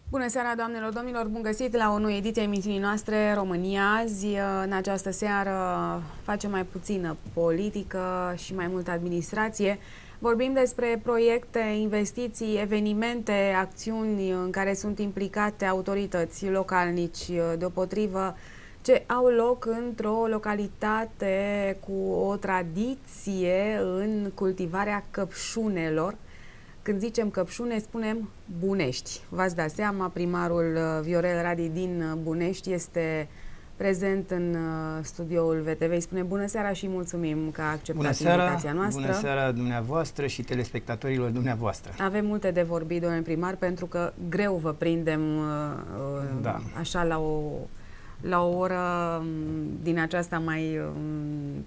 Bună seara, doamnelor, domnilor! Bun găsit la o nouă ediție a emisiunii noastre România Azi. În această seară facem mai puțină politică și mai multă administrație. Vorbim despre proiecte, investiții, evenimente, acțiuni în care sunt implicate autorități localnici, deopotrivă, ce au loc într-o localitate cu o tradiție în cultivarea căpșunelor. Când zicem căpșune, spunem Bunești. V-ați dat seama, primarul Viorel Radi din Bunești este prezent în studioul VTV. Îi spune bună seara și mulțumim că a acceptat invitația noastră. Bună seara dumneavoastră și telespectatorilor dumneavoastră. Avem multe de vorbit, domnule primar, pentru că greu vă prindem așa la o oră din aceasta mai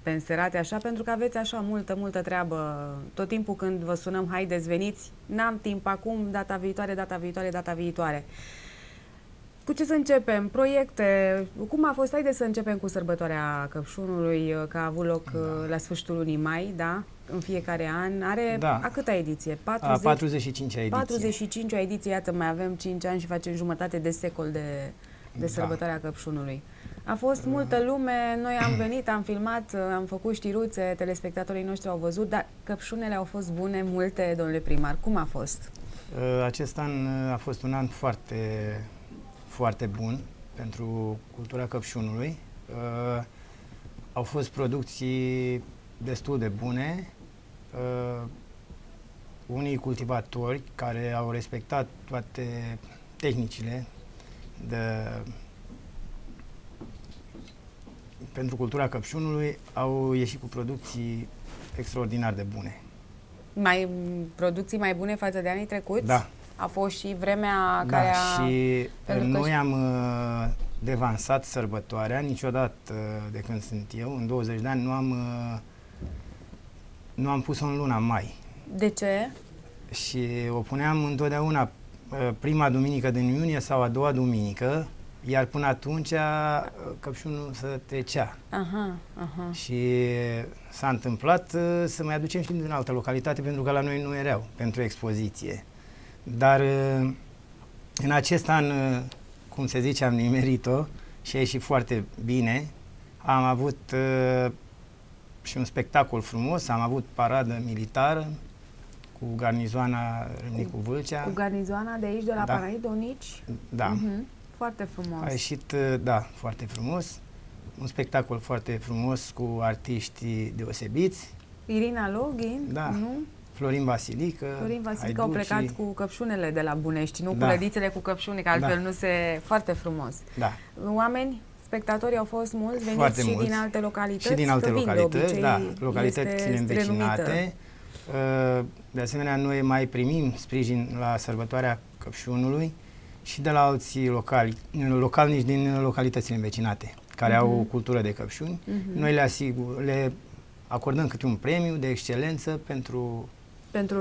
penserate, așa, pentru că aveți așa multă treabă. Tot timpul când vă sunăm, haideți, veniți, n-am timp acum, data viitoare. Cu ce să începem? Proiecte. Cum a fost? Haideți să începem cu sărbătoarea Căpșunului, că a avut loc la sfârșitul lunii mai, da? În fiecare an. Are a câta ediție? 45-a ediție. 45-a ediție, iată, mai avem 5 ani și facem jumătate de secol de sărbătoarea Căpșunului. A fost multă lume, noi am venit, am filmat, am făcut știruțe, telespectatorii noștri au văzut, dar căpșunele au fost bune, multe, domnule primar. Cum a fost? Acest an a fost un an foarte bun pentru cultura căpșunului. Au fost producții destul de bune. Unii cultivatori care au respectat toate tehnicile pentru cultura căpșunului au ieșit cu producții extraordinar de bune. Producții mai bune față de anii trecuți? Da. A fost și vremea care a... și noi am devansat sărbătoarea, niciodată de când sunt eu, în 20 de ani, nu am pus-o în luna mai. De ce? Și o puneam întotdeauna prima duminică din iunie sau a doua duminică, iar până atunci căpșunul se trecea. Și s-a întâmplat să mai aducem și din altă localitate, pentru că la noi nu erau pentru expoziție. Dar în acest an, cum se zice, am nimerit-o și a ieșit foarte bine. Am avut și un spectacol frumos, am avut paradă militară cu garnizoana Râmnicu Vâlcea. Cu garnizoana de aici, de la Paraidonici? Da. Foarte frumos. A ieșit, foarte frumos. Un spectacol foarte frumos cu artiști deosebiți. Irina Login, nu? Florin Vasilică. Florin Vasilică au plecat cu căpșunele de la Bunești, nu cu lădițele cu căpșuni, că altfel nu se... Foarte frumos. Da. Oameni, spectatori au fost mulți, veniți și din alte localități? Și din alte localități, localitățile învecinate. De asemenea, noi mai primim sprijin la sărbătoarea Căpșunului și de la alții localnici din localitățile învecinate, care au cultură de căpșuni. Noi le acordăm câte un premiu de excelență pentru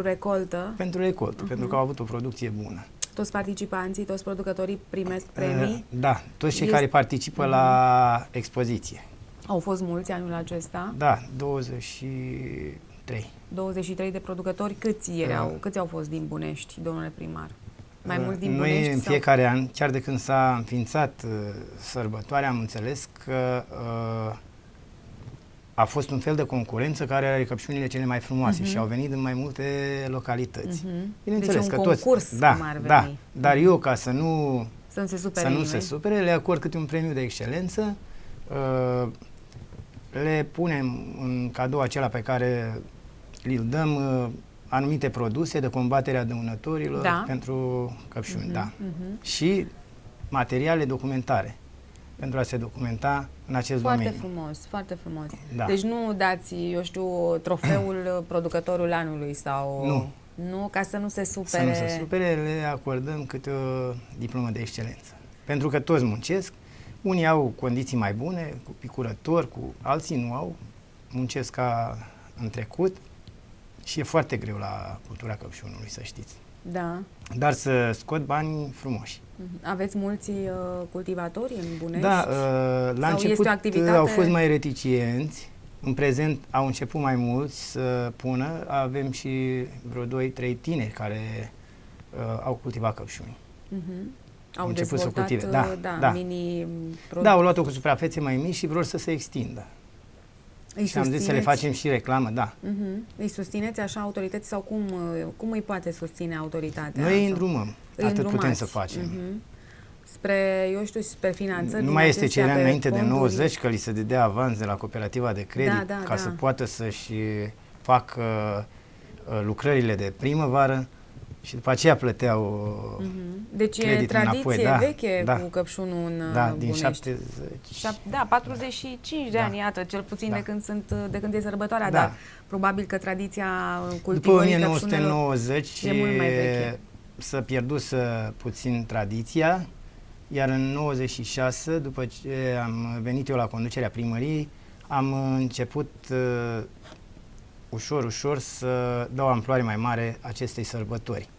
recoltă. Pentru că au avut o producție bună. Toți participanții, toți producătorii primesc premii? Da, toți cei care participă la expoziție. Au fost mulți anul acesta? Da, 23. 23 de producători. Câți au fost din Bunești, domnule primar? Mai mulți din Bunești? Noi în fiecare an, chiar de când s-a înființat sărbătoarea, am înțeles că a fost un fel de concurență care are căpșunile cele mai frumoase și au venit în mai multe localități. Bineînțeles deci că concurs, toți, cum ar veni. Dar eu, ca să nu se supere, le acord câte un premiu de excelență, le punem în cadou acela pe care îl dăm anumite produse de combatere a dăunătorilor pentru căpșuni, și materiale documentare pentru a se documenta în acest domeniu. Foarte frumos. Da. Deci nu dați, eu știu, trofeul producătorul anului sau... Nu, ca să nu se supere... Să nu se supere, le acordăm câte o diplomă de excelență. Pentru că toți muncesc, unii au condiții mai bune, cu picurători, alții nu au, muncesc ca în trecut și e foarte greu la cultura căpșunului, să știți. Da. Dar să scot bani frumoși. Aveți mulți cultivatori în Bunești? Da, la început au fost mai reticenți, în prezent au început mai mulți să pună, avem și vreo 2-3 tineri care au cultivat căpșuni. Au început să cultive. Mini... Da, au luat-o cu suprafețe mai mici și vor să se extindă. Și am zis să le facem și reclamă, da. Îi susțineți așa autorități sau cum îi poate susține autoritatea? Noi îi îndrumăm, atât putem să facem. Spre, eu știu, spre finanțări. Nu mai este ce era înainte de 90, că li se dădea avans de la cooperativa de credit ca să poată să-și facă lucrările de primăvară și după aceea plăteau Deci e tradiție veche cu căpșunul în din Bunești. 45 de ani, iată, cel puțin de când e sărbătoarea, dar probabil că tradiția cultivării după 1990 e mult mai veche. s-a pierdut puțin tradiția, iar în 96, după ce am venit eu la conducerea primăriei, am început ușor să dau amploare mai mare acestei sărbători.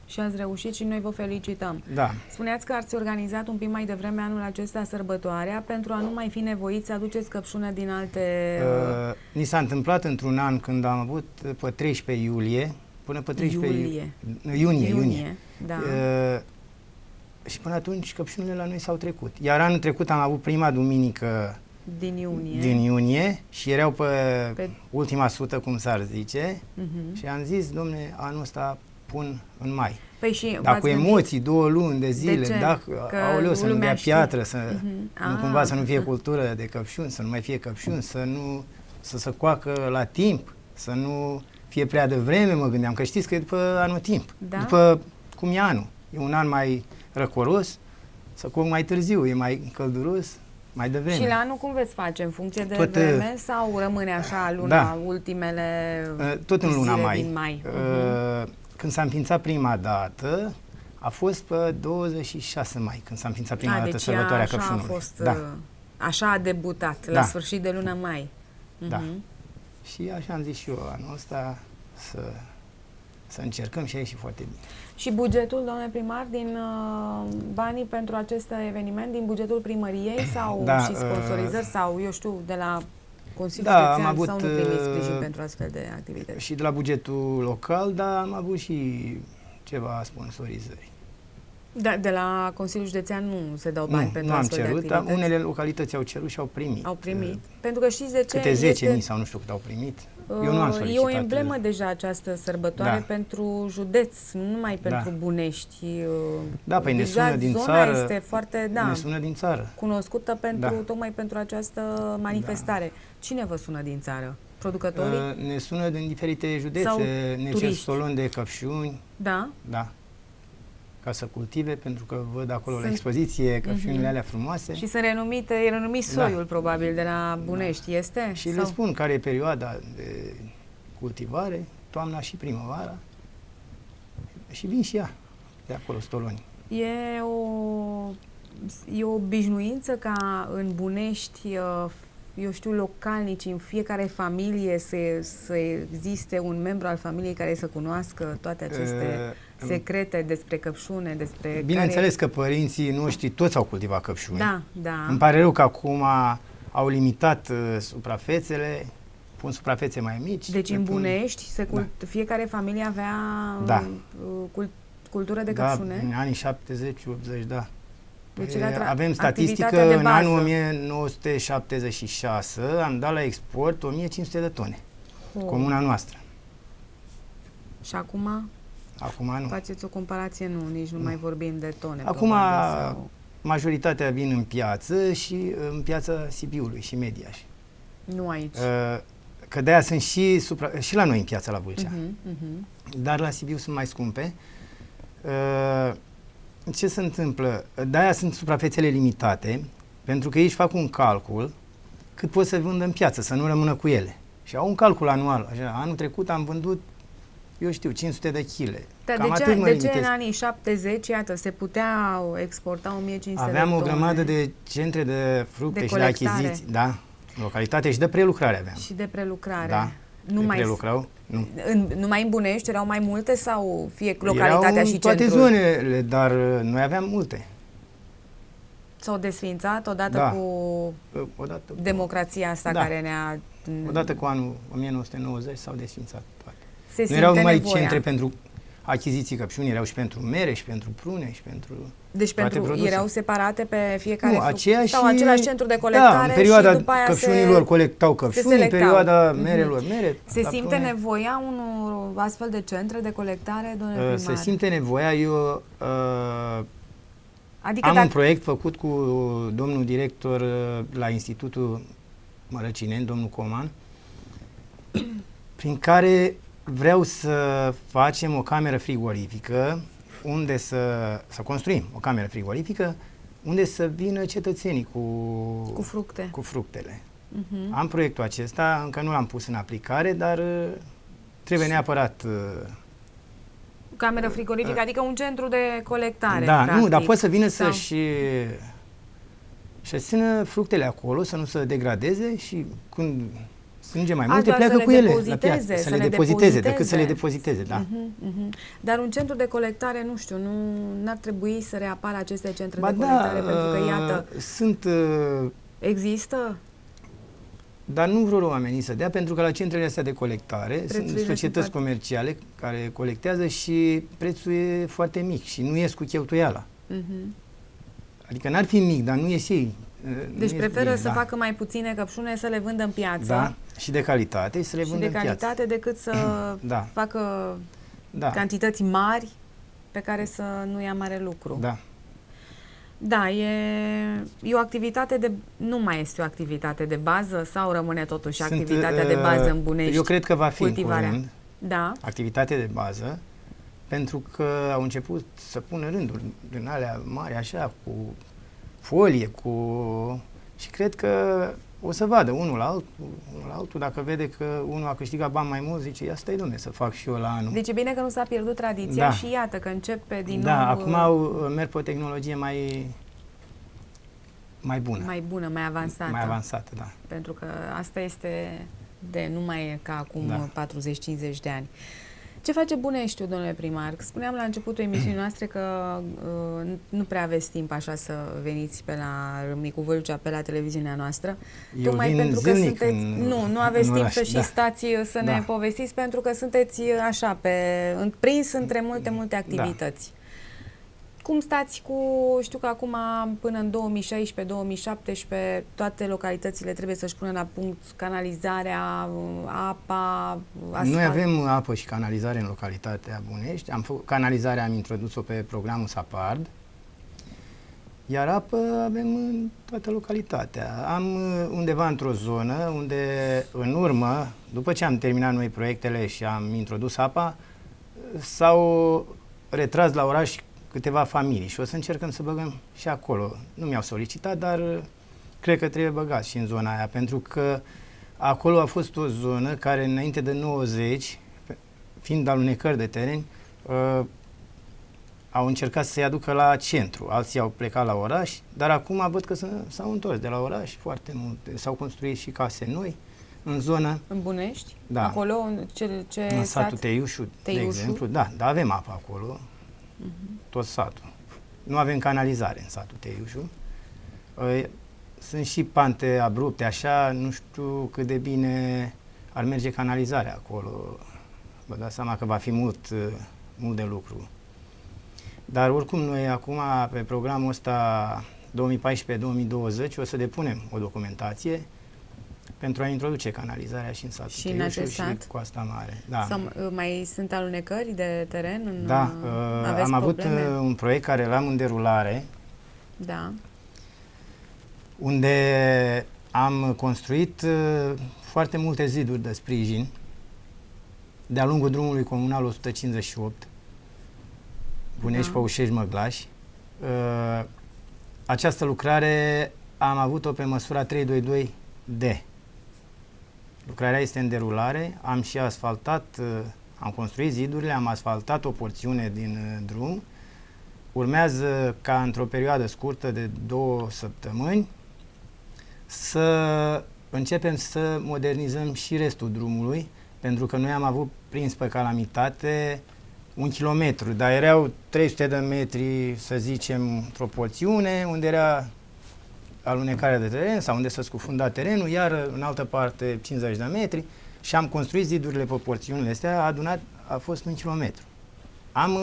Și ați reușit și noi vă felicităm. Da. Spuneați că ați organizat un pic mai devreme anul acesta sărbătoarea pentru a nu mai fi nevoiți să aduceți căpșune din alte... Ni s-a întâmplat într-un an când am avut pe 13 iulie, până pe 13 iunie. Da. Și până atunci căpșunile la noi s-au trecut. Iar anul trecut am avut prima duminică din iunie și erau pe ultima sută, cum s-ar zice, și am zis, domne, anul ăsta pun în mai. Păi și dar cu emoții, 2 luni de zile, aoleu, să nu dea piatră, cumva să nu fie cultură de căpșuni, să nu mai fie căpșuni, să se coacă la timp, să nu fie prea devreme, mă gândeam, că știți că e după anotimp, după cum e anul. E un an mai răcoros, să coc mai târziu, e mai călduros, mai devreme. Și la anul cum veți face? În funcție de vreme sau rămâne așa luna, ultimele tot în luna mai. Din mai? Când s-a înființat prima dată, a fost pe 26 mai, când s-a înființat prima dată sărbătoarea căpșunului. A fost, așa a debutat, la sfârșit de lună mai. Da. Și așa am zis și eu, anul ăsta să încercăm și a ieșit foarte bine. Și bugetul, domnule primar, din banii pentru acest eveniment, din bugetul primăriei sau și sponsorizări sau, eu știu, de la Consiliul Județean sau nu primiți sprijin pentru astfel de activități? Și de la bugetul local, dar am avut și ceva sponsorizări. Da, de la Consiliul Județean nu se dau bani pentru astfel de activități? Nu am cerut, dar unele localități au cerut și au primit. Au primit. Pentru că știți de ce? Câte 10.000 sau nu știu cât au primit. Eu nu am solicitat. E o emblemă deja această sărbătoare pentru județ, nu numai pentru Bunești. Da, păi ne sună din țară. Este foarte, ne sună din țară. Cunoscută tocmai pentru această manifestare. Cine vă sună din țară? Producătorii? Ne sună din diferite județe, ne cer soloni de căpșuni. Da? Da. Ca să cultive, pentru că văd acolo la expoziție căpșunile alea frumoase. Și sunt renumit soiul, probabil, de la Bunești, este? Și le spun care e perioada de cultivare, toamna și primăvara, și vin și ea de acolo, stoloni. E o obișnuință ca în Bunești, eu știu, localnici, în fiecare familie să existe un membru al familiei care să cunoască toate aceste secrete despre căpșune, despre... Bineînțeles că părinții noștri toți au cultivat căpșuni. Da. Îmi pare rău că acum au limitat suprafețele, pun suprafețe mai mici. Deci în Bunești fiecare familie avea cultură de căpșune? Da, în anii 70-80, da. Deci avem statistică, în anul 1976 am dat la export 1500 de tone, comuna noastră. Și acum? Acum nu. Faceți o comparație? Nici nu mai vorbim de tone. Acum majoritatea vin în piață și în piața Sibiului și Mediaș. Nu aici. Că de-aia sunt și la noi în piața la Vâlcea. Dar la Sibiu sunt mai scumpe. Ce se întâmplă? De-aia sunt suprafețele limitate, pentru că ei își fac un calcul cât pot să vândă în piață, să nu rămână cu ele. Și au un calcul anual. Așa, anul trecut am vândut, eu știu, 500 de kg. De ce în anii 70, iată, se putea exporta 1500 de tone? Aveam o grămadă de centre de fructe și de achiziții. Da, localitate și de prelucrare aveam. Și de prelucrare. Da. Prelucrau? Nu. Numai în Bunești erau mai multe sau fie localitatea și centrul? Erau toate zonele, dar noi aveam multe. S-au desființat odată cu democrația asta care ne-a... Odată cu anul 1990 s-au desființat toate. Nu erau numai centre pentru... achiziții căpșuni erau și pentru mere, și pentru prune, și pentru Deci erau separate pe fiecare fruct? Sau același centru de colectare? Da, în perioada și după aia căpșunilor colectau căpșuni, în perioada merelor mere. Se simte nevoia unor astfel de centre de colectare, domnule primar? Se simte nevoia. Eu am un proiect făcut cu domnul director la Institutul Mărăcineni, domnul Coman, prin care vreau să facem o cameră frigorifică, unde să construim o cameră frigorifică, unde să vină cetățenii cu fructele. Am proiectul acesta, încă nu l-am pus în aplicare, dar trebuie neapărat... Cameră frigorifică, adică un centru de colectare. Da, practic. Nu, dar poate să vină să-și țină fructele acolo, să nu se degradeze și când strânge mai multe, pleacă cu ele la piață. Să le depoziteze, decât să le depoziteze, da. Dar un centru de colectare, nu știu, n-ar trebui să reapară aceste centre de colectare, pentru că, iată, există? Dar nu vreau oamenii să dea, pentru că la centrele astea de colectare sunt societăți comerciale care colectează și prețul e foarte mic și nu ies cu cheltuiala. Adică n-ar fi mic, dar nu ies ei. Deci preferă să facă mai puține căpșune, să le vândă în piață. Da, și de calitate, să le vândă în piață. Și de calitate decât să facă cantități mari pe care să nu ia mare lucru. Da. Da, e o activitate nu mai este o activitate de bază sau rămâne totuși activitatea de bază în Bunești? Eu cred că va fi în curând activitate de bază, pentru că au început să pună rânduri din alea mari, așa, cu folie, și cred că o să vadă unul la altul, dacă vede că unul a câștigat bani mai mulți, zice, ia stai, dom'le, să fac și eu la anul. Deci e bine că nu s-a pierdut tradiția și iată că începe din nou... Da, acum merg pe o tehnologie mai bună. Mai bună, mai avansată. Mai avansată, da. Pentru că asta este nu mai e ca acum 40-50 de ani. Ce face Buneștiul, domnule primar? Spuneam la începutul emisiunii noastre că nu prea aveți timp așa să veniți pe la Râmnicu Vâlcea, pe la televiziunea noastră. Eu tocmai pentru că sunteți... Nu aveți timp să și stați să ne povestiți, pentru că sunteți așa, prins între multe activități. Cum stați știu că acum până în 2016-2017 toate localitățile trebuie să-și pună la punct canalizarea, apa, asfalt. Noi avem apă și canalizare în localitatea Bunești. Canalizarea am introdus-o pe programul SAPARD, iar apă avem în toată localitatea. Am undeva într-o zonă unde în urmă, după ce am terminat noi proiectele și am introdus apa, s-au retras la oraș câteva familii și o să încercăm să băgăm și acolo. Nu mi-au solicitat, dar cred că trebuie băgat și în zona aia, pentru că acolo a fost o zonă care înainte de 90, fiind alunecări de teren, au încercat să-i aducă la centru. Alții au plecat la oraș, dar acum văd că s-au întors de la oraș foarte multe. S-au construit și case noi în zonă. În Bunești? Da. Acolo, în satul Teiușu, de exemplu. Da, dar avem apă acolo. Tot satul. Nu avem canalizare în satul Teiușu. Sunt și pante abrupte, așa, nu știu cât de bine ar merge canalizarea acolo. Vă dați seama că va fi mult de lucru. Dar oricum noi acum, pe programul ăsta 2014-2020, o să depunem o documentație pentru a introduce canalizarea și în satul Teiușu și Coasta Mare. Da. Mai sunt alunecări de teren? Da, am avut un proiect care l-am în derulare, unde am construit foarte multe ziduri de sprijin de-a lungul drumului comunal 158, Bunești, Păușești, Măglaș. Această lucrare am avut-o pe măsura 322D. Lucrarea este în derulare, am și asfaltat, am construit zidurile, am asfaltat o porțiune din drum. Urmează ca într-o perioadă scurtă de 2 săptămâni să începem să modernizăm și restul drumului, pentru că noi am avut prins pe calamitate 1 kilometru, dar erau 300 de metri, să zicem, într-o porțiune, unde era alunecarea de teren sau unde s-a scufundat terenul, iar în altă parte 50 de metri și am construit zidurile pe porțiunile astea, adunat a fost 1 kilometru. Am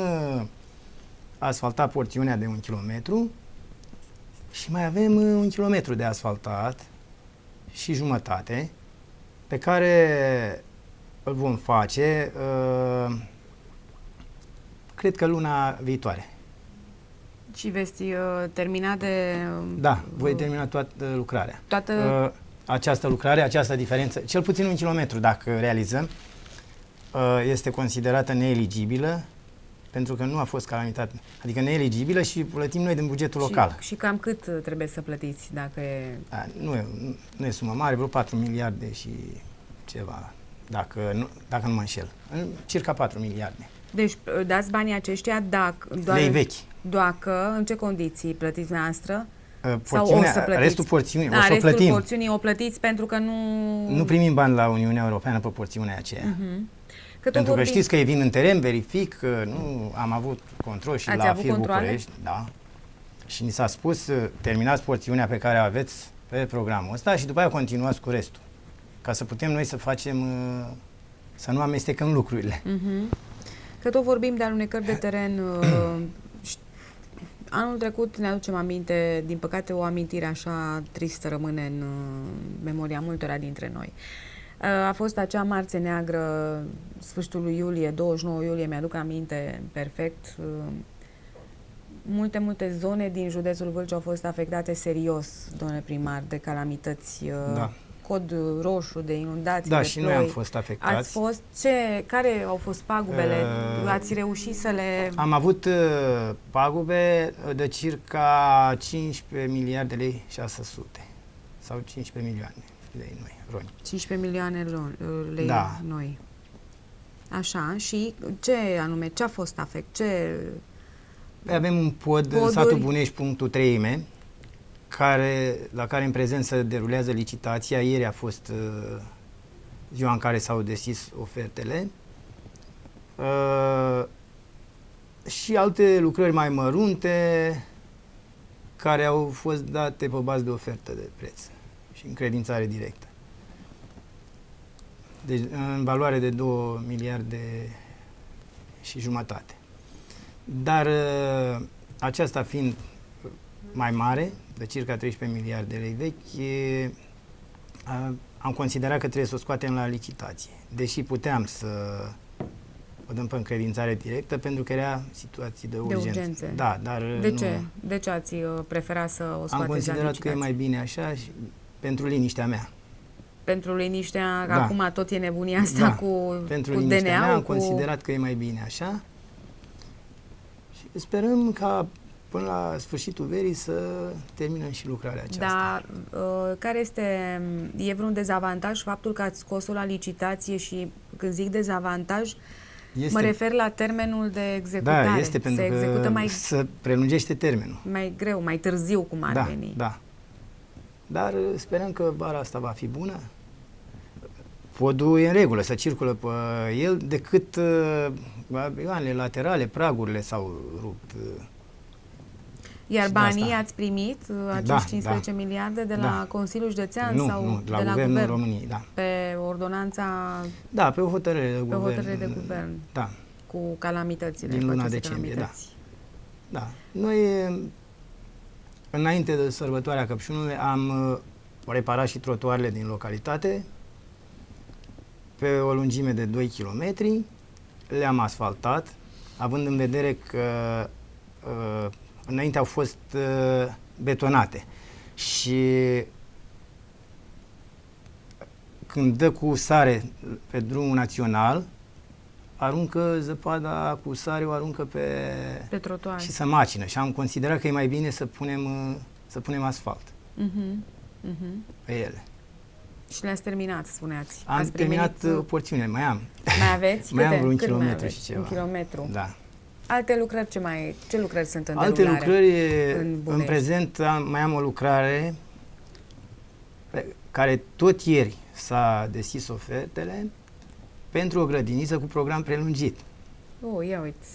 asfaltat porțiunea de 1 kilometru și mai avem 1 kilometru de asfaltat și jumătate pe care îl vom face, cred că luna viitoare. Și veți termina de... Da, voi termina toată lucrarea. Toată... Această lucrare, această diferență, cel puțin 1 kilometru dacă realizăm, este considerată neeligibilă pentru că nu a fost calamitate. Adică neeligibilă și plătim noi din bugetul local. Și cam cât trebuie să plătiți dacă e... Nu e sumă mare, vreo 4 miliarde și ceva, dacă nu mă înșel. Circa 4 miliarde. Deci dați banii aceștia lei vechi. Dacă, în ce condiții plătiți noastră? Restul porțiunii, o să o plătim. Porțiunii o plătiți pentru că nu primim bani la Uniunea Europeană pe porțiunea aceea. Pentru că știți că ei vin în teren, verific, nu am avut control și la FIR București, da. Și ni s-a spus, terminați porțiunea pe care o aveți pe programul ăsta și după aia continuați cu restul. Ca să putem noi să facem, să nu amestecăm lucrurile. Că tot vorbim de alunecări de teren. Anul trecut, ne aducem aminte, din păcate o amintire așa tristă rămâne în memoria multora dintre noi. A fost acea marțe neagră, sfârșitul lui iulie, 29 iulie, mi-aduc aminte perfect. Multe zone din județul Vâlcea au fost afectate serios, domnule primar, de calamități. Da. Cod roșu, de inundații, da, de și ploi. noi am fost afectați. Care au fost pagubele? Ați reușit să le... Am avut pagube de circa 15 miliarde de lei 600 sau 15 milioane lei noi, roni. 15 milioane lei da. Noi. Așa, și ce anume, ce a fost afect? Avem un pod în satul Bunești, punctul Treime, la care în prezent se derulează licitația. Ieri a fost ziua în care s-au deschis ofertele. Și alte lucrări mai mărunte care au fost date pe bază de ofertă de preț și încredințare directă. Deci în valoare de 2 miliarde și jumătate. Dar aceasta fiind mai mare, de circa 13 miliarde de lei vechi, am considerat că trebuie să o scoatem la licitație. Deși puteam să o dăm pe încredințare directă, pentru că era situații de urgență. Da, dar de ce? De ce ați preferat să o scoateți la licitație? Am considerat că e mai bine așa și pentru liniștea mea. Pentru liniștea, da. Acum tot e nebunia asta da. cu DNA-ul? Am considerat că e mai bine așa și sperăm ca până la sfârșitul verii să terminăm și lucrarea aceasta. Dar care e vreun dezavantaj faptul că ați scos-o la licitație și când zic dezavantaj, mă refer la termenul de executare. Da, este pentru că se prelungește termenul. Mai greu, mai târziu cum ar veni. Da. Dar sperăm că vara asta va fi bună. Podul e în regulă, să circulă pe el, decât avioanele laterale, pragurile s-au rupt. Iar banii ați primit, acești 15 miliarde, de la Consiliul Județean sau de la Guvernul României, da. Pe ordonanța... Da, pe o hotărâre de guvern. Pe o hotărâre de guvern. Da. Cu calamitățile. Din luna decembrie, da. Da. Noi, înainte de sărbătoarea Căpșunului, am reparat și trotuarele din localitate pe o lungime de 2 km, le-am asfaltat, având în vedere că înainte au fost betonate și când dă cu sare pe drumul național, aruncă zăpada cu sare, o aruncă pe trotuar și se macină. Și am considerat că e mai bine să punem asfalt pe ele. Și le-ați terminat, spuneați. Am terminat o porțiune, mai am. Mai aveți? Mai am vreo 1 kilometru și ceva. 1 kilometru. Da. Alte lucrări, ce lucrări sunt în derulare? Alte lucrări, în prezent mai am o lucrare pe care tot ieri s-a deschis ofertele pentru o grădiniță cu program prelungit. Ia uite.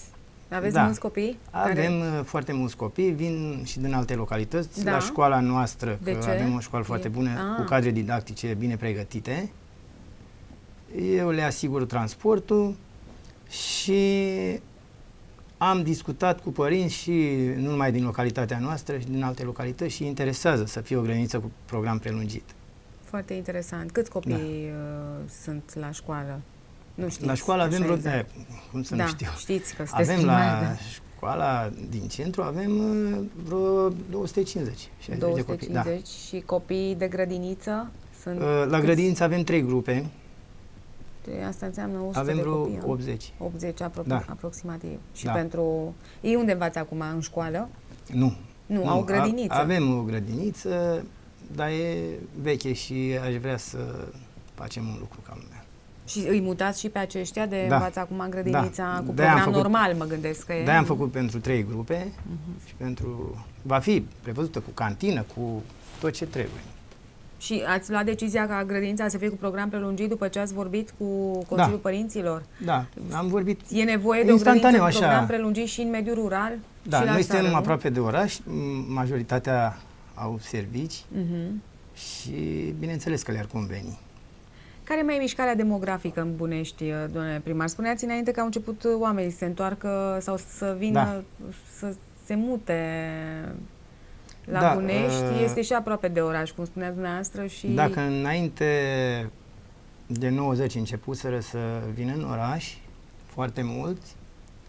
Aveți mulți copii? Avem foarte mulți copii, vin și din alte localități, la școala noastră, că avem o școală foarte bună, cu cadre didactice bine pregătite. Eu le asigur transportul și am discutat cu părinți și nu numai din localitatea noastră, și din alte localități și interesează să fie o grădiniță cu program prelungit. Foarte interesant. Câți copii sunt la școală? Nu știți? La școală avem vreo... cum să nu știu? Știți că sunteți avem la școala din centru, avem vreo 250. 250 de copii. Da. Și copii de grădiniță? Sunt la grădiniță avem 3 grupe. Asta înseamnă 100 avem de vreo copii. 80. 80 aproximativ. Și da. pentru... Ei unde învață acum? În școală? Nu, au grădiniță. Avem o grădiniță, dar e veche și aș vrea să facem un lucru ca lumea. Și îi mutați și pe aceștia de învață acum grădinița cu program normal, mă gândesc că e. De-aia am făcut pentru 3 grupe și va fi prevăzută cu cantină, cu tot ce trebuie. Și ați luat decizia ca grădinița să fie cu program prelungit după ce ați vorbit cu Consiliul Părinților? Da, am vorbit. E nevoie de o grădiniță cu program prelungit și în mediul rural? Da, și noi suntem aproape de oraș, majoritatea au servici și bineînțeles că le-ar conveni. Care mai e mișcarea demografică în Bunești, domnule primar? Spuneați înainte că au început oamenii să se întoarcă sau să vină, să se mute la Bunești. Este și aproape de oraș, cum spuneați dumneavoastră. Și... Dacă înainte de 90 începuseră să vină în oraș, foarte mulți,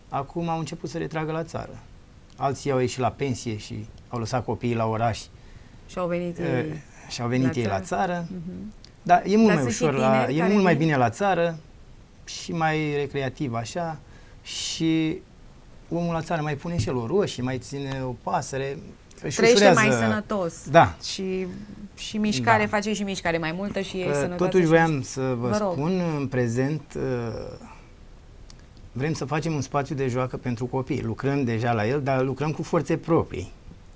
acum au început să retragă la țară. Alții au ieșit la pensie și au lăsat copiii la oraș și au venit ei la țară. Dar e mult mai ușor, e mult mai bine la țară și mai recreativ așa și omul la țară mai pune și el o roșie, mai ține o pasăre. Trăiește mai sănătos. Da. Și mișcare, face și mișcare mai multă și e sănătoasă. Totuși voiam să vă spun, în prezent vrem să facem un spațiu de joacă pentru copii. Lucrăm deja la el, dar lucrăm cu forțe proprii.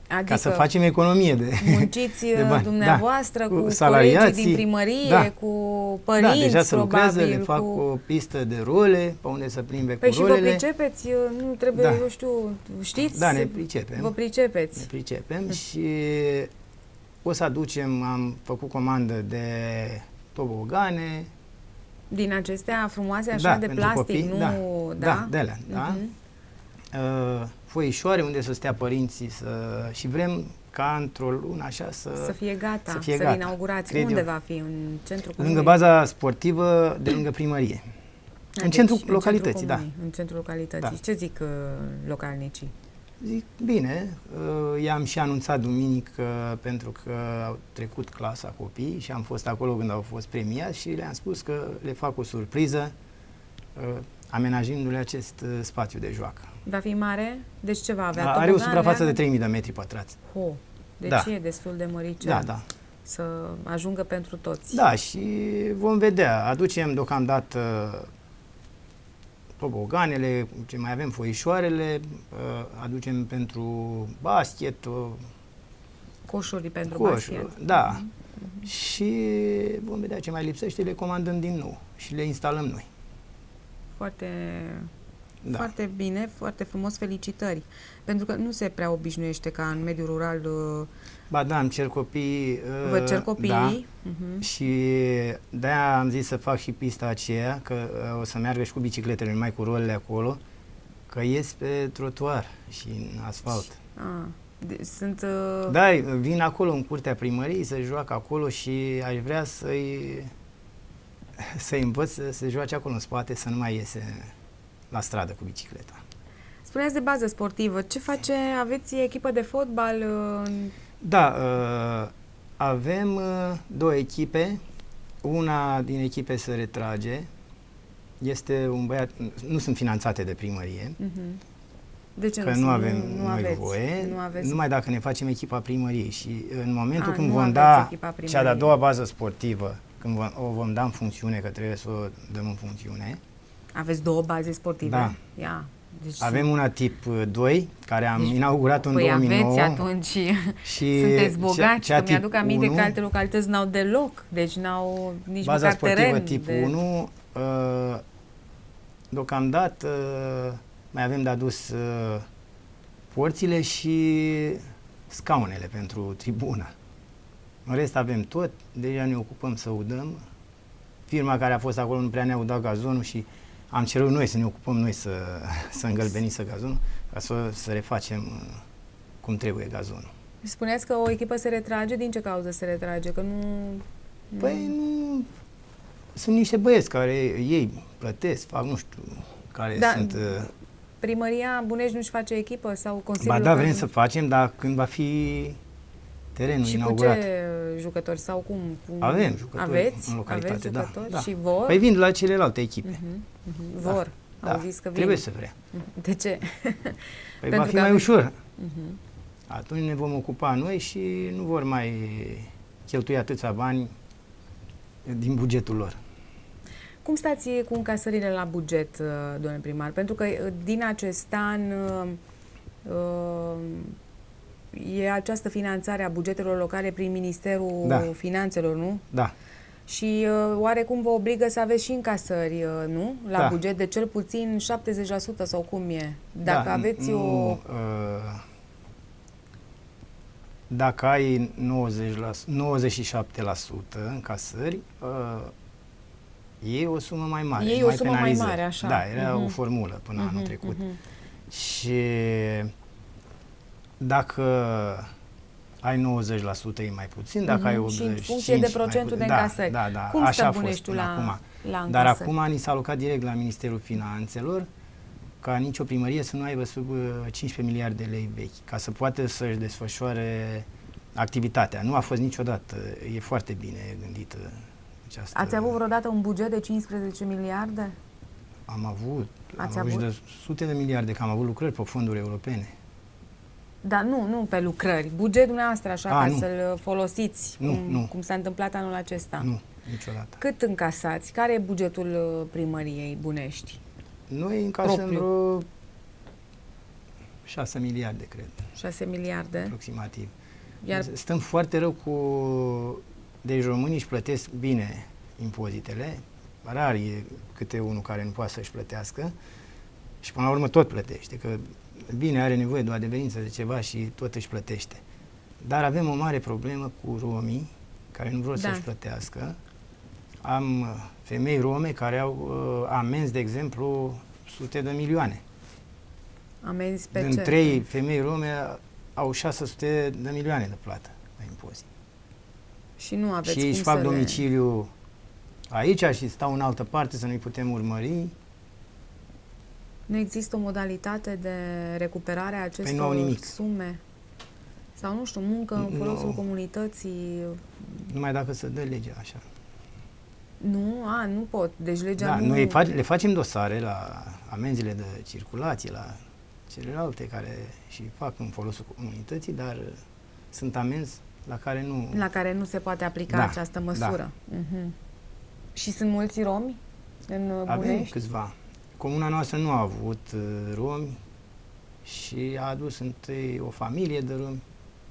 Adică ca să facem economie de munciți de bani. Dumneavoastră, cu colegii din primărie, cu părinți, deja se lucrează, probabil, le fac o pistă de role, pe unde să plimbe cu rolele. Și vă pricepeți, nu trebuie, eu știu, știți? Da, ne pricepem. Vă pricepeți. Ne pricepem și o să aducem, am făcut comandă de tobogane. Din acestea frumoase, așa, de plastic, copii, nu... de alea, foișoare unde să stea părinții și vrem ca într-o lună așa să fie gata, să inaugurați. Unde va fi? În centrul comunei? Lângă baza sportivă, de lângă primărie. În centrul localității, În centrul localității. Da. Ce zic localnicii? Zic, bine, i-am și anunțat duminică pentru că au trecut clasa copii și am fost acolo când au fost premiați și le-am spus că le fac o surpriză amenajându-le acest spațiu de joacă. Va fi mare? Deci ce va avea? Are o suprafață de 3000 de metri pătrați. Deci e destul de măricel. Da. Să ajungă pentru toți. Da, și vom vedea. Aducem deocamdată toboganele, ce mai avem, foișoarele, aducem pentru basket, coșuri pentru basket. Da. Și vom vedea ce mai lipsește, le comandăm din nou și le instalăm noi. Foarte bine, foarte frumos, felicitări. Pentru că nu se prea obișnuiește ca în mediul rural... Ba da, îmi cer copii. Vă cer copiii? Da. Și de-aia am zis să fac și pista aceea, că o să meargă și cu bicicletele, numai cu rolele acolo, că ies pe trotuar și în asfalt. Da, vin acolo în curtea primăriei să joacă acolo și aș vrea să-i învăț să se joace acolo în spate, să nu mai iese la stradă cu bicicleta. Spuneați de bază sportivă. Ce face? Aveți echipă de fotbal? Da, avem 2 echipe. Una din echipe se retrage. Este un băiat, nu sunt finanțate de primărie. De ce că nu avem voie, numai dacă ne facem echipa primăriei și în momentul când vom da cea de-a doua bază sportivă, când o vom da în funcțiune, că trebuie să o dăm în funcțiune. Aveți 2 baze sportive? Da. Deci avem una tip 2, care am inaugurat-o în 2009. Aveți atunci și sunteți bogați, că mi-aduc aminte că alte localități n-au deloc, deci n-au nici baza măcar teren. Baza sportivă tip 1, deocamdată mai avem de adus porțile și scaunele pentru tribună. În rest avem tot, deja ne ocupăm să udăm. Firma care a fost acolo nu prea ne-a udat gazonul și am cerut noi să ne ocupăm noi să îngălbenisă gazonul, ca să refacem cum trebuie gazonul. Spuneați că o echipă se retrage, din ce cauză se retrage? Că nu... Păi nu... Sunt niște băieți care ei plătesc, fac, nu știu, care sunt... Primăria Bunești nu-și face echipă sau Consiliul? Ba da, vrem să facem, dar când va fi terenul inaugurat. Și cu ce jucători sau cum? Avem jucători în localitate, aveți jucători? Da. Și vor? Păi vin la celelalte echipe. Vor. Da. Au zis că vin. Trebuie să vrea. De ce? Păi va fi mai ușor. Atunci ne vom ocupa noi și nu vor mai cheltui atâția bani din bugetul lor. Cum stați cu încasările la buget, domnule primar? Pentru că din acest an e această finanțare a bugetelor locale prin Ministerul Finanțelor, nu? Da. Și oarecum vă obligă să aveți și încasări, nu? La buget de cel puțin 70% sau cum e? Dacă aveți Dacă ai 97% încasări, e o sumă mai mare. E o sumă mai mare, așa. Da, era o formulă până anul trecut. Și dacă ai 90% e mai puțin, dacă ai 85%... Și în funcție de procentul de încasări. Da, cum așa stă Buneștiul la încasări? Dar acum ni s-a alocat direct la Ministerul Finanțelor ca nicio primărie să nu aibă sub 15 miliarde de lei vechi, ca să poată să-și desfășoare activitatea. Nu a fost niciodată, e foarte bine gândită această... Ați avut vreodată un buget de 15 miliarde? Am avut și de sute de miliarde, că am avut lucrări pe fonduri europene. Dar nu pe lucrări. Bugetul dumneavoastră, așa, ca să-l folosiți, cum s-a întâmplat anul acesta. Nu, niciodată. Cât încasați? Care e bugetul primăriei Bunești? Noi încasăm vreo 6 miliarde, cred. 6 miliarde? Aproximativ. Stăm foarte rău cu... Deci românii își plătesc bine impozitele. Rar e câte unul care nu poate să-și plătească. Și până la urmă tot plătește. Că bine, are nevoie de o adeverință de ceva și tot își plătește. Dar avem o mare problemă cu romii care nu vor să-și plătească. Am femei rome care au amenzi, de exemplu, sute de milioane. Amenzi pe ce? Din 3 femei rome au 600 de milioane de plată la impozit. Și nu aveți și își fac domiciliu aici și stau în altă parte să nu-i putem urmări. Nu există o modalitate de recuperare a acestor sume? Sau, nu știu, muncă în folosul comunității? Numai dacă se dă legea așa. Nu pot. Deci legea nu... Noi le facem dosare la amenziile de circulație, la celelalte care și fac în folosul comunității, dar sunt amenzi la care nu se poate aplica această măsură. Și sunt mulți romi în Bunești? Avem câțiva. Comuna noastră nu a avut romi și a adus întâi o familie de romi,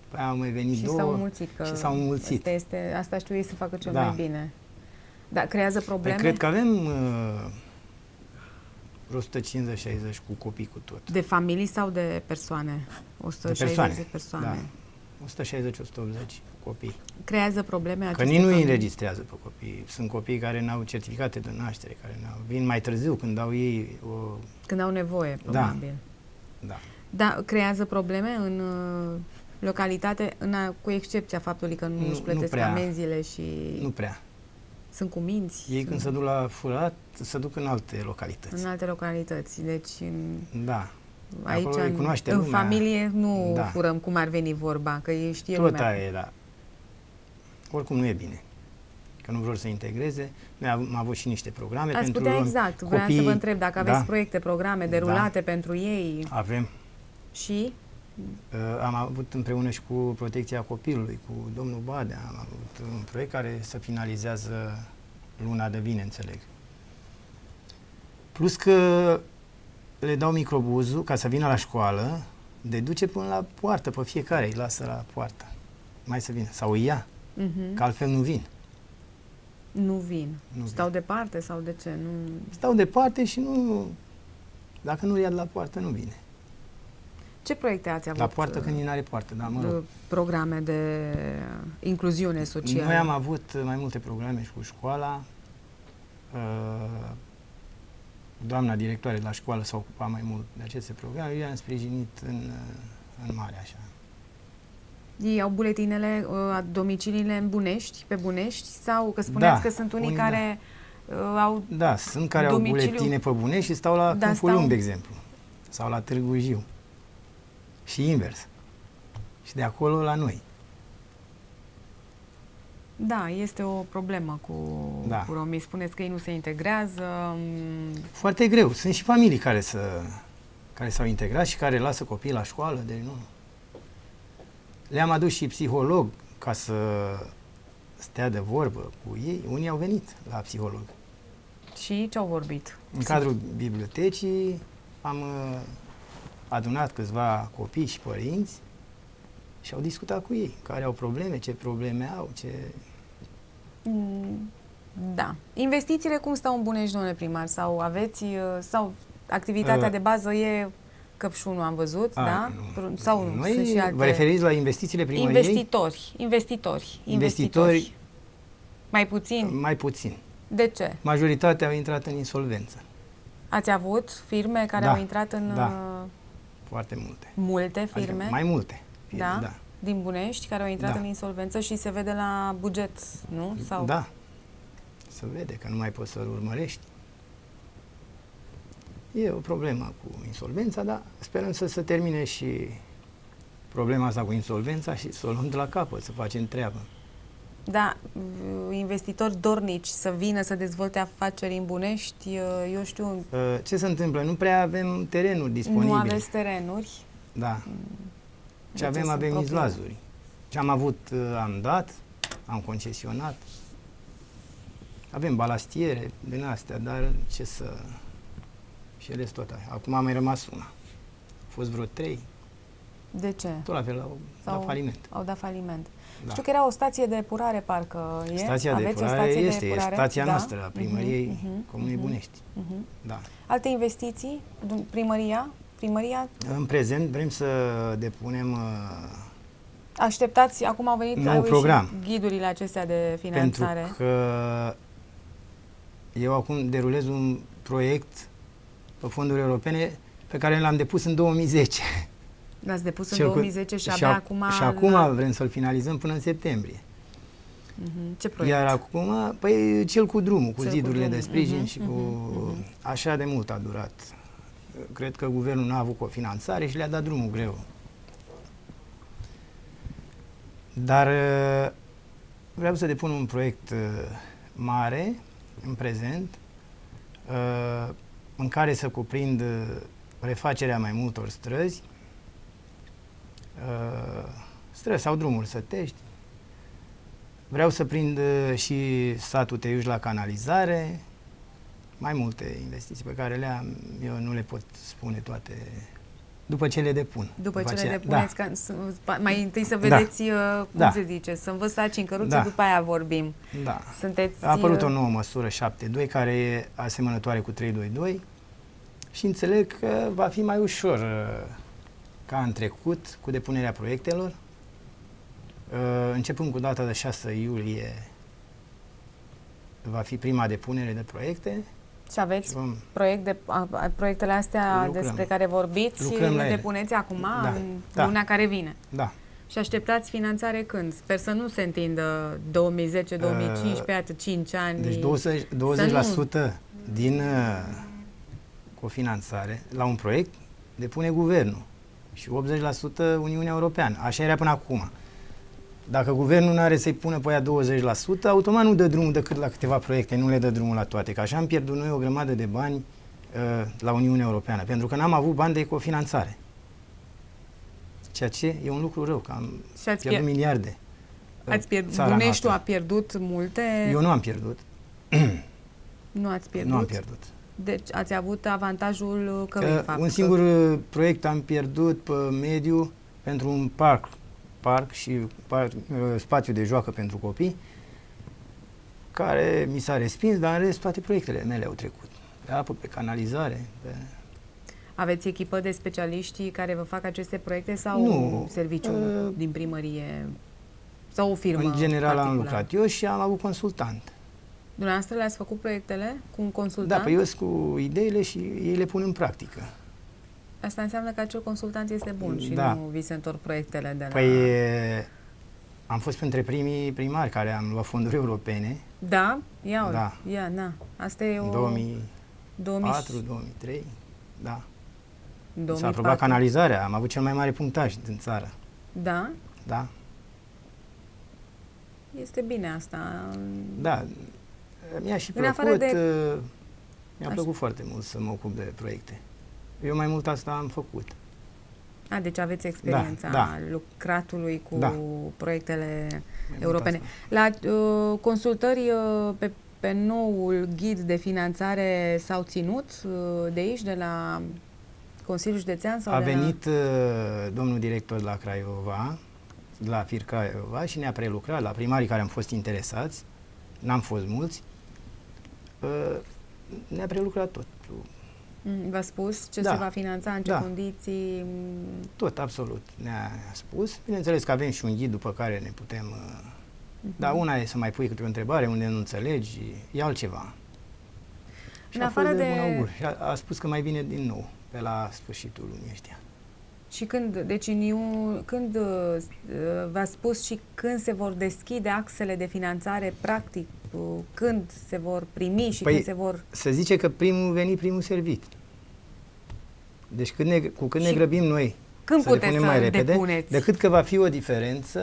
păi au mai venit două și s-au înmulțit. Asta știu ei să facă cel mai bine. Dar creează probleme? Cred că avem vreo 150-60 cu copii cu tot. De familii sau de persoane? 160 de persoane. Da. 160-180 copii. Creează probleme aceste familii? Că nici nu îi înregistrează pe copii. Sunt copii care n-au certificate de naștere, care vin mai târziu când au ei când au nevoie, probabil. Da, creează probleme în localitate, cu excepția faptului că nu își plătesc amenziile și... Nu prea. Sunt cu minți. Ei când se duc la furat, se duc în alte localități. În alte localități. Deci, aici, în familie, nu furăm cum ar veni vorba, că știe lumea. Tot aia e, da. Oricum nu e bine. Că nu vor să integreze. Noi am avut și niște programe pentru romi. Exact. Vreau să vă întreb dacă aveți proiecte, programe derulate pentru ei. Avem. Și? Am avut împreună și cu Protecția Copilului, cu domnul Badea, am avut un proiect care se finalizează luna de vine, înțeleg. Plus că le dau microbuzul ca să vină la școală, de duce până la poartă, pe fiecare îi lasă la poartă. Mai să vină. Sau îi ia, că altfel nu vin. Nu vin. Stau departe sau de ce? Stau departe și nu... Dacă nu ia de la poartă, nu vine. Ce proiecte ați avut? La poartă când nu are poartă, da, mă rog. Programe de incluziune socială. Noi am avut mai multe programe și cu școala. doamna directoare de la școală s-a ocupat mai mult de aceste programe, eu i-am sprijinit în mare, așa. Ei au buletinele, domiciliile în Bunești, pe Bunești, sau că spuneați că sunt unii care au Da, sunt care au buletine pe Bunești și stau la Câmpul Lung, de exemplu, sau la Târgu Jiu. Și invers. Și de acolo la noi. Da, este o problemă cu romii. Spuneți că ei nu se integrează. Foarte greu. Sunt și familii care s-au integrat și care lasă copiii la școală, deci nu. Le-am adus și psiholog ca să stea de vorbă cu ei. Unii au venit la psiholog. Și ce au vorbit? În cadrul bibliotecii am adunat câțiva copii și părinți și au discutat cu ei care au probleme, ce probleme au, ce... Da. Investițiile cum stau în Bunești, domnule primar? Sau aveți, sau activitatea de bază e Căpșunul, am văzut, da? Nu. Sau noi sunt și alte... Vă referiți la investițiile primăriei? Investitori. Mai puțin? Mai puțin. De ce? Majoritatea au intrat în insolvență. Ați avut firme care au intrat în... Da, foarte multe. Multe firme? Adică mai multe firme, da. Din Bunești, care au intrat în insolvență și se vede la buget, nu? Sau... Da. Se vede că nu mai poți să-l urmărești. E o problemă cu insolvența, dar sperăm să se termine și problema asta cu insolvența și să o luăm de la capăt, să facem treabă. Da, investitori dornici să vină să dezvolte afaceri în Bunești, eu știu... Ce se întâmplă? Nu prea avem terenuri disponibile. Nu aveți terenuri? Da. Ce avem izlazuri. Ce am avut, am dat, am concesionat. Avem balastiere din astea, dar ce să... Și restul tot. Acum a mai rămas una. Au fost vreo 3. De ce? Tot la fel, la faliment. Au dat faliment. Da. Știu că era o stație de epurare, parcă e. Stația de epurare este, e stația noastră, a primăriei Comunei Bunești. Da. Alte investiții? Primăria? În prezent vrem să depunem... Așteptați, acum au venit program. Ghidurile acestea de finanțare. Pentru că eu acum derulez un proiect pe fonduri europene pe care l-am depus în 2010. L-ați depus în 2010 și abia acum... Și acum vrem să-l finalizăm până în septembrie. Ce proiect? Iar acum, păi cel cu drumul, cu zidurile de sprijin și cu... Așa de mult a durat. Cred că guvernul n-a avut cofinanțare și le-a dat drumul greu. Dar vreau să depun un proiect mare, în prezent, în care să cuprind refacerea mai multor străzi, străzi sau drumuri sătești. Vreau să prind și satul Teiuș la canalizare, mai multe investiții pe care le-am, eu nu le pot spune toate după ce le depun. După ce le depuneți, mai întâi să vedeți, cum se zice, să învățați în căruță, după aia vorbim. Da. A apărut o nouă măsură 7.2, care e asemănătoare cu 3.2.2 și înțeleg că va fi mai ușor ca în trecut cu depunerea proiectelor. Începând cu data de 6 iulie va fi prima depunere de proiecte. Și aveți proiectele astea despre care vorbiți și le depuneți acum, în luna care vine. Da. Și așteptați finanțare când? Sper să nu se întindă 2010-2015, atât 5 ani. Deci 20% din cofinanțare la un proiect depune guvernul și 80% Uniunea Europeană. Așa era până acum. Dacă guvernul nu are să-i pună pe aia 20%, automat nu dă drumul decât la câteva proiecte, nu le dă drumul la toate. Că așa am pierdut noi o grămadă de bani la Uniunea Europeană, pentru că n-am avut bani de cofinanțare. Ceea ce e un lucru rău, că am pierdut miliarde. Buneștiul a pierdut multe? Eu nu am pierdut. Nu ați pierdut? Nu am pierdut. Deci ați avut avantajul cărui fapt? Un singur proiect am pierdut pe mediu pentru un parc și spațiu de joacă pentru copii, care mi s-a respins, dar în rest toate proiectele mele au trecut. Pe apă, pe canalizare. Aveți echipă de specialiști care vă fac aceste proiecte sau serviciul din primărie sau o firmă? În general am lucrat eu și am avut consultant. Dumneavoastră le-ați făcut proiectele cu un consultant? Da, păi eu sunt cu ideile și ei le pun în practică. Asta înseamnă că acel consultant este bun și da. nu vi se întorc proiectele de la... Păi am fost printre primii primari care am luat fonduri europene. Da? Da. Na. Asta e o... 2004, 2003, da. 2004. S-a aprobat canalizarea, am avut cel mai mare punctaj din țară. Da? Da. Este bine asta. Da. Mi-a și plăcut, mi-a plăcut foarte mult să mă ocup de proiecte. Eu mai mult asta am făcut. Deci aveți experiența lucratului cu proiectele europene. La consultări pe noul ghid de finanțare s-au ținut de aici, de la Consiliul Județean? Sau venit domnul director la Craiova, la FIR Craiova, și ne-a prelucrat la primarii care am fost interesați, n-am fost mulți, ne-a prelucrat tot. V-a spus ce se va finanța, în ce condiții? Tot, absolut. Ne-a spus. Bineînțeles că avem și un ghid după care ne putem... Dar una e să mai pui câte o întrebare unde nu înțelegi, e altceva. Și a fost de bun augur. Și a spus că mai vine din nou, pe la sfârșitul lunii ăștia. Și când, deci când v-a spus și când se vor deschide axele de finanțare, practic, când se vor primi și când se vor... Se zice că primul venit, primul servit. Deci cu cât ne grăbim noi când să le punem mai repede, depuneți? Decât că va fi o diferență,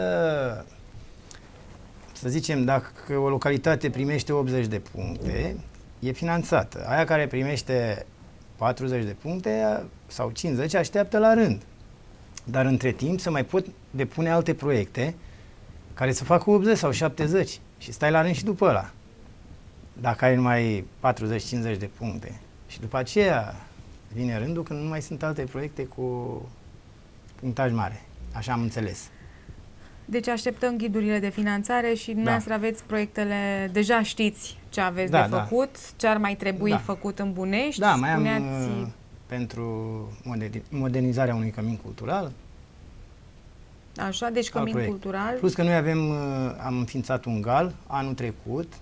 să zicem, dacă o localitate primește 80 de puncte, e finanțată. Aia care primește 40 de puncte sau 50 așteaptă la rând. Dar între timp se mai pot depune alte proiecte care să facă 80 sau 70 și stai la rând și după ăla. Dacă ai numai 40-50 de puncte. Și după aceea vine rândul când nu mai sunt alte proiecte cu punctaj mare. Așa am înțeles. Deci așteptăm ghidurile de finanțare și dumneavoastră aveți proiectele, deja știți ce aveți de făcut, ce ar mai trebui făcut în Bunești. Da, mai am pentru modernizarea unui cămin cultural. Așa, deci cămin cultural. Plus că noi am înființat un gal anul trecut,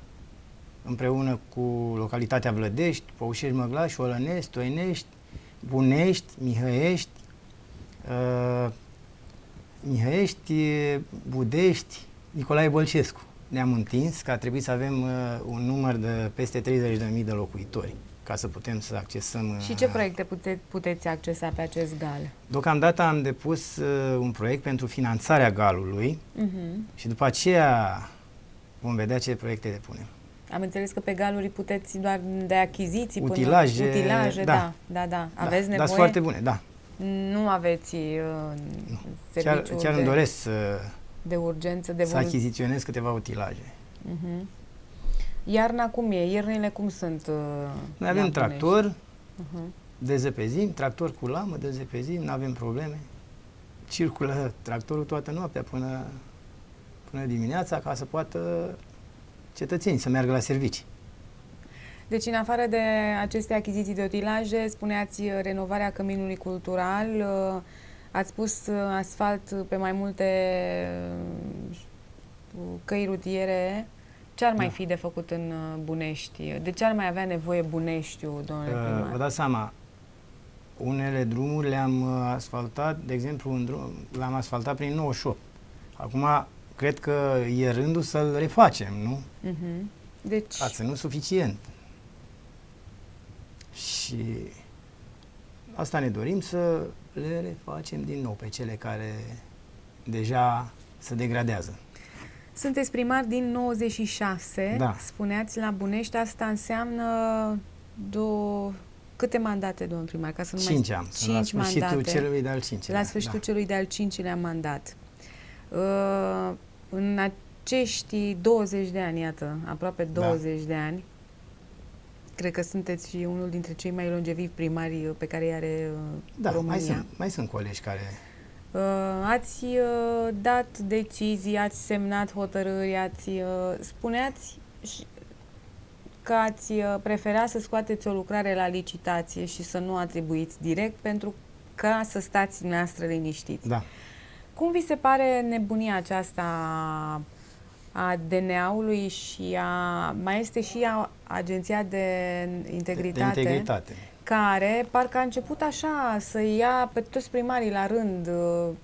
împreună cu localitatea Vlădești, Păușești, Măglași, Olănești, Toinești, Bunești, Mihăiești, Budești, Nicolae Bălcescu. Ne-am întins că a trebuit să avem un număr de peste 30.000 de locuitori ca să putem să accesăm... Și ce proiecte puteți accesa pe acest gal? Deocamdată am depus un proiect pentru finanțarea galului și după aceea vom vedea ce proiecte depunem. Am înțeles că pe galuri puteți doar de achiziții, utilaje, da. Aveți nevoie? Dar sunt foarte bune, da. Nu aveți serviciul chiar îmi doresc de urgență, să achiziționez câteva utilaje. Iarna cum e? Iernile cum sunt? Noi avem tractor, dezăpezim, tractor cu lamă, dezăpezim, nu avem probleme. Circulă tractorul toată noaptea până dimineața ca să poată cetățenii să meargă la servicii. Deci, în afară de aceste achiziții de utilaje, spuneați renovarea căminului cultural, ați pus asfalt pe mai multe căi rutiere. Ce ar mai fi de făcut în Bunești? De ce ar mai avea nevoie Buneștiul, domnule primar? Vă dați seama, unele drumuri le-am asfaltat, de exemplu, l-am asfaltat prin 98. Acum, cred că e rândul să-l refacem, nu? Deci... Asta nu suficient. Și asta ne dorim, să le refacem din nou pe cele care deja se degradează. Sunteți primar din 96, spuneați, la Bunești. Asta înseamnă câte mandate, domnul primar? Ca să nu 5 am. 5 la sfârșitul mandate. celui de-al 5-lea. La sfârșitul celui de-al 5-lea mandat. În acești 20 de ani, iată, aproape 20 de ani, cred că sunteți și unul dintre cei mai longevivi primari pe care îi are România. Mai sunt colegi care... Ați dat decizii, ați semnat hotărâri, spuneați că ați prefera să scoateți o lucrare la licitație și să nu atribuiți direct pentru ca să stați dumneavoastră liniștiți. Da. Cum vi se pare nebunia aceasta a DNA-ului și mai este și Agenția de Integritate, care parcă a început așa să ia pe toți primarii la rând.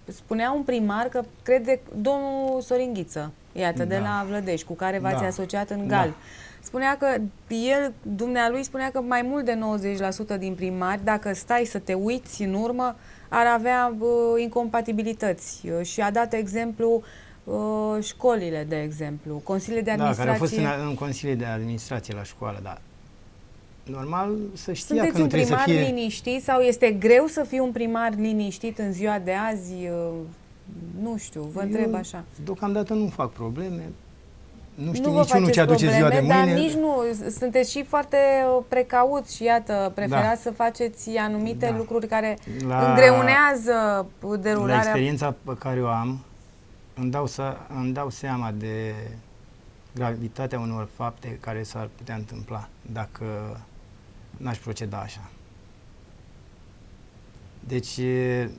Spunea un primar că crede domnul Sorin Ghiță, iată, de la Vlădești, cu care v-ați asociat în GAL. Spunea că dumnealui spunea că mai mult de 90% din primari, dacă stai să te uiți în urmă, ar avea incompatibilități. Și a dat exemplu școlile, de exemplu, consiliile de administrație. Da, care au fost în consiliile de administrație la școală, da. Normal să știa Sunteți că nu trebuie să fie... un primar liniștit sau este greu să fii un primar liniștit în ziua de azi? Nu știu, vă întreb așa. Deocamdată nu fac probleme. Nu știu niciunul ce aduce ziua de mâine. Dar nici nu, sunteți și foarte precauți și iată, preferați să faceți anumite lucruri care îngreunează derularea. La experiența pe care o am, îmi dau seama de gravitatea unor fapte care s-ar putea întâmpla dacă n-aș proceda așa. Deci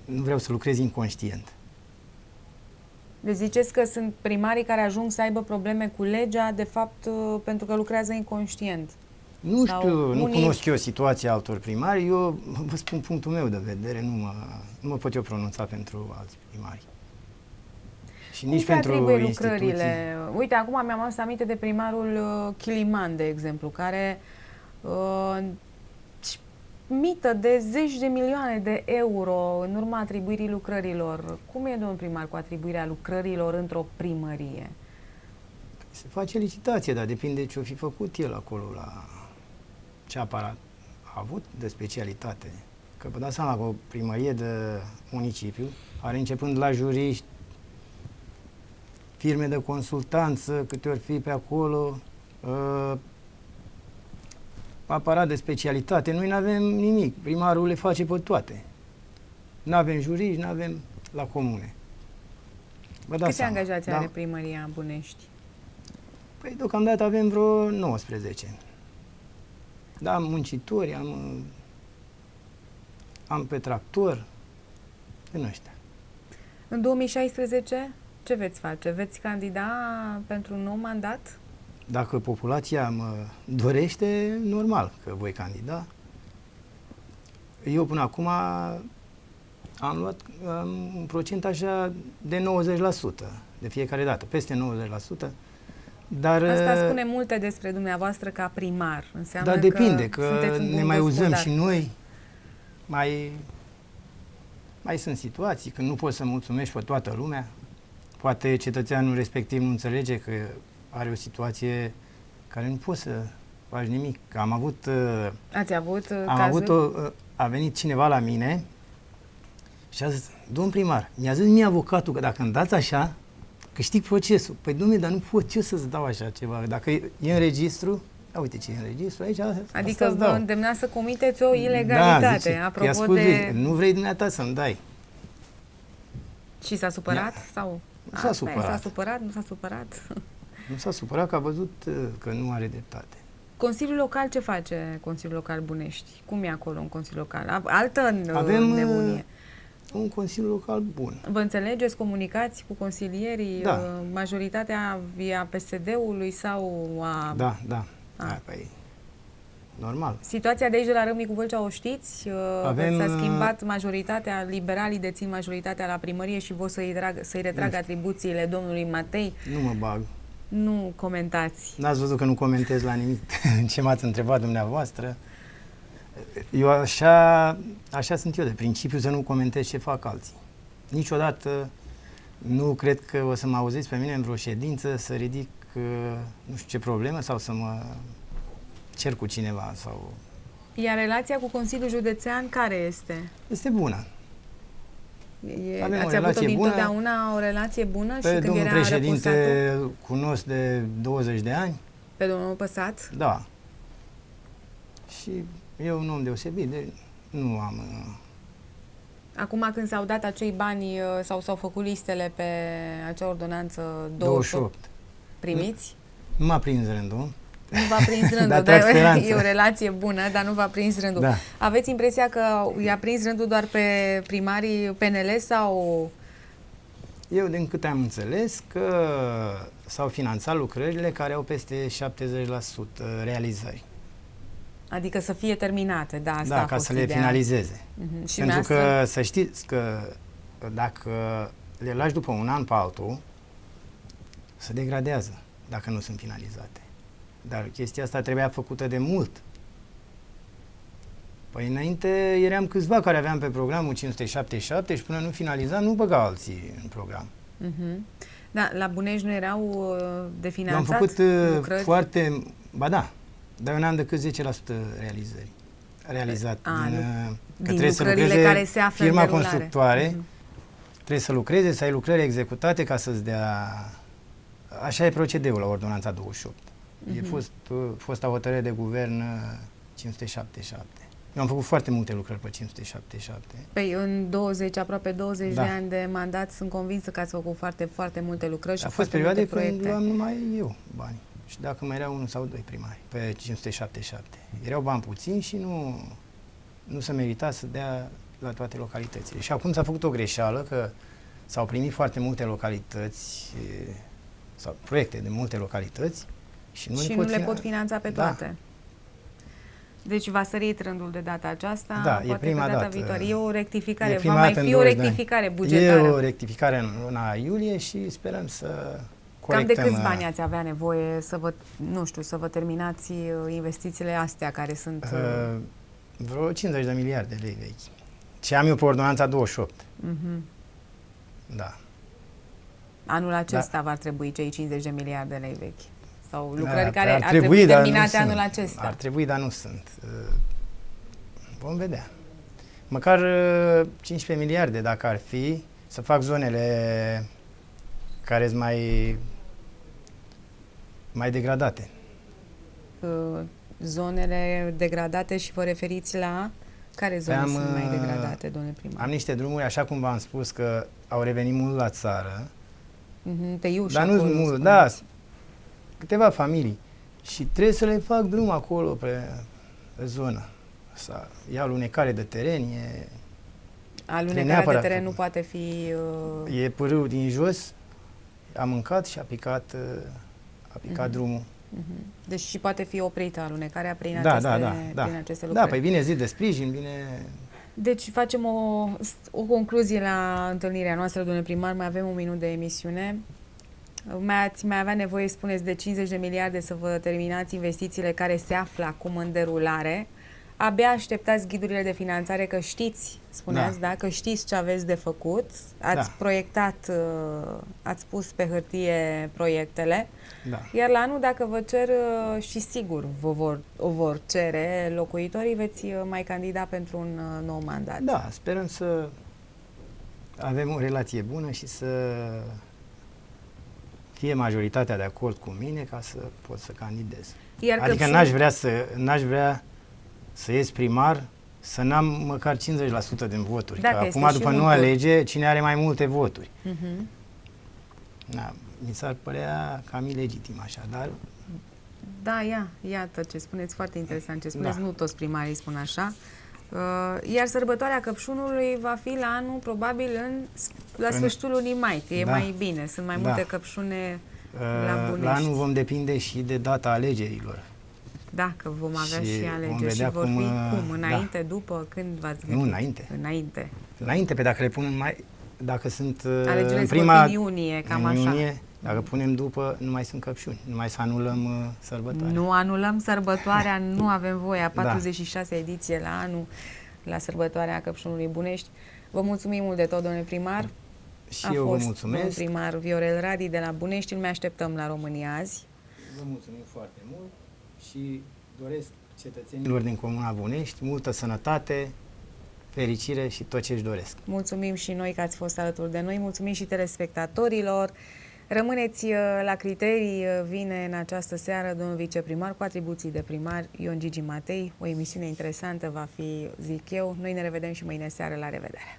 nu vreau să lucrez inconștient. Deci ziceți că sunt primarii care ajung să aibă probleme cu legea, de fapt, pentru că lucrează inconștient. Nu știu, nu cunosc eu situația altor primari, eu vă spun punctul meu de vedere, nu mă pot eu pronunța pentru alți primari. Și nici pentru lucrările? Uite, acum mi-am adus aminte de primarul Chiliman, de exemplu, care mită de 10 de milioane de euro în urma atribuirii lucrărilor. Cum e, domnul primar, cu atribuirea lucrărilor într-o primărie? Se face licitație, dar depinde ce o fi făcut el acolo, la ce aparat a avut de specialitate. Că vă dați seama că o primărie de municipiu are începând la juriști, firme de consultanță, câte ori fi pe acolo, aparat de specialitate. Noi nu avem nimic. Primarul le face pe toate. Nu avem juriști, nu avem la comune. Câți angajați are primăria Bunești? Păi deocamdată avem vreo 19. Da, am muncitori, am pe tractor, din ăștia. În 2016 ce veți face? Veți candida pentru un nou mandat? Dacă populația mă dorește, normal că voi candida. Eu până acum am luat un procent așa de 90% de fiecare dată, peste 90%. Dar asta spune multe despre dumneavoastră ca primar. Înseamnă dar depinde, că ne mai uzăm și noi. Mai sunt situații când nu poți să mulțumești pe toată lumea. Poate cetățeanul respectiv nu înțelege că are o situație care nu poți să faci nimic. Am avut... Ați avut cazuri? A venit cineva la mine și a zis, domn primar, mi-a zis mie avocatul că dacă îmi dați așa, câștig procesul. Păi domnule, dar nu pot eu să-ți dau așa ceva. Dacă e în registru, uite ce e în registru aici, adică vă îndemna să comiteți o ilegalitate. Da, zice, apropo de... nu vrei dumneata să-mi dai. Și s-a supărat? Sau? Nu s-a supărat. S-a supărat? Nu s-a supărat? Nu s-a supărat, că a văzut că nu are dreptate. Consiliul Local ce face Consiliul Local Bunești? Cum e acolo un Consiliu Local? Altă nebunie. Un Consiliu Local bun. Vă înțelegeți, comunicați cu consilierii? Da. Majoritatea via PSD-ului sau a... Da. Păi, normal. Situația de aici de la Râmnicu Vâlcea o știți? S-a schimbat majoritatea, liberalii dețin majoritatea la primărie și vor să-i retragă atribuțiile domnului Matei. Nu mă bag. Nu comentați. N-ați văzut că nu comentez la nimic ce m-ați întrebat dumneavoastră. Eu așa sunt eu de principiu, să nu comentez ce fac alții. Niciodată nu cred că o să mă auziți pe mine în vreo ședință să ridic nu știu ce problemă sau să mă cer cu cineva. Iar relația cu Consiliul Județean care este? Este bună. Ați avut-o dintotdeauna o relație bună? Și când domnul era președinte răposatul? cunosc de 20 de ani. Pe domnul Păsat? Da. Și eu un om deosebit, nu am... Acum când s-au dat acei bani sau s-au făcut listele pe acea ordonanță 28, primiți? Nu m-a prins rândul. Nu v-a prins rândul, dar e o relație bună, dar nu v-a prins rândul. Da. Aveți impresia că i-a prins rândul doar pe primarii PNL sau Eu, din câte am înțeles, că s-au finanțat lucrările care au peste 70% realizări. Adică să fie terminate, da, asta a ca fost să le ideea. finalizeze. Și pentru că să știți că dacă le lași după un an pe altul, se degradează dacă nu sunt finalizate. Dar chestia asta trebuia făcută de mult. Păi înainte eram câțiva care aveam pe programul 577 și până nu finalizam, nu băga alții în program. Da, la Bunești nu erau de finanțat? Am făcut lucrări? foarte... Ba da, dar eu n-am decât 10% realizat. Din lucrările care se află firma în derulare. constructoare trebuie să lucreze, să ai lucrări executate ca să-ți dea... Așa e procedeul la Ordonanța 28. E fosta hotărâre de guvern 577. Eu am făcut foarte multe lucrări pe 577. Păi în aproape 20 de ani de mandat sunt convinsă că ați făcut foarte, foarte multe lucrări și a fost perioade când luam proiecte. numai eu bani. Și dacă mai erau unul sau doi primari pe 577. Erau bani puțini și nu se merita să dea la toate localitățile. Și acum s-a făcut o greșeală că s-au primit foarte multe localități sau proiecte de multe localități și nu le pot finanța pe toate. Deci v-a sărit rândul de data aceasta, da, poate e prima pe data dată. viitoare. E o rectificare, va mai fi o rectificare bugetară. E o rectificare în luna iulie și sperăm să corectăm. Cam de câți bani ați avea nevoie să vă terminați investițiile astea care sunt... Vreo 50 de miliarde de lei vechi. Ce am eu pe ordonanța 28. Da. Anul acesta va trebui cei 50 de miliarde de lei vechi. Sau lucrări care ar trebui terminate anul acesta. Ar trebui, dar nu sunt. Vom vedea. Măcar 15 miliarde, dacă ar fi, să fac zonele care sunt mai degradate. Zonele degradate și vă referiți la care zone sunt mai degradate, domnule primar? Am niște drumuri, așa cum v-am spus, că au revenit mult la țară. Teiuș, dar nu mult, da, câteva familii. Și trebuie să le fac drum acolo pe zonă. Să ia alunecare de teren, alunecarea de teren nu poate fi... E pârâul din jos, a mâncat și a picat drumul. Deci și poate fi oprită alunecarea prin aceste lucruri. Da, păi vine zi de sprijin, vine... Deci facem o concluzie la întâlnirea noastră, domnule primar, mai avem un minut de emisiune. Mai avea nevoie, spuneți, de 50 de miliarde să vă terminați investițiile care se află acum în derulare. Abia așteptați ghidurile de finanțare, că știți, spuneați, da, că știți ce aveți de făcut. Ați proiectat, ați pus pe hârtie proiectele. Da. Iar la anul, dacă vă cer, și sigur o vor cere locuitorii, veți mai candida pentru un nou mandat. Da, sperăm să avem o relație bună și să fie majoritatea de acord cu mine ca să pot să candidez. Adică n-aș vrea să ies primar, să n-am măcar 50% din voturi. Că acum, după noua lege, cine are mai multe voturi. Da, mi s-ar părea cam ilegitim așa, dar... Da, iată ce spuneți, foarte interesant ce spuneți, nu toți primarii spun așa. Iar sărbătoarea Căpșunului va fi la anul, probabil, la sfârșitul lunii mai, că e mai bine, sunt mai multe căpșune la Bunești. La anul vom depinde și de data alegerilor. Da, că vom avea și alegeri și vor fi cum? Înainte, după, când v-ați gândit? Nu, înainte. Înainte. Înainte, pe dacă le punem dacă sunt alegerile în prima... în iunie, cam așa. Iunie, dacă punem după, nu mai sunt căpșuni, nu mai să anulăm sărbătoarea. Nu anulăm sărbătoarea, nu avem voie, a 46-a ediție la anul, la sărbătoarea Căpșunului Bunești. Vă mulțumim mult de tot, domnule primar. Și eu vă mulțumesc. Domnul primar Viorel Radi de la Bunești, îl mai așteptăm la România azi. Vă mulțumim foarte mult și doresc cetățenilor din Comuna Bunești multă sănătate, fericire și tot ce își doresc. Mulțumim și noi că ați fost alături de noi, mulțumim și telespectatorilor. Rămâneți la criterii, vine în această seară domnul viceprimar cu atribuții de primar Ion Gigi Matei. O emisiune interesantă va fi, zic eu. Noi ne revedem și mâine seară. La revedere!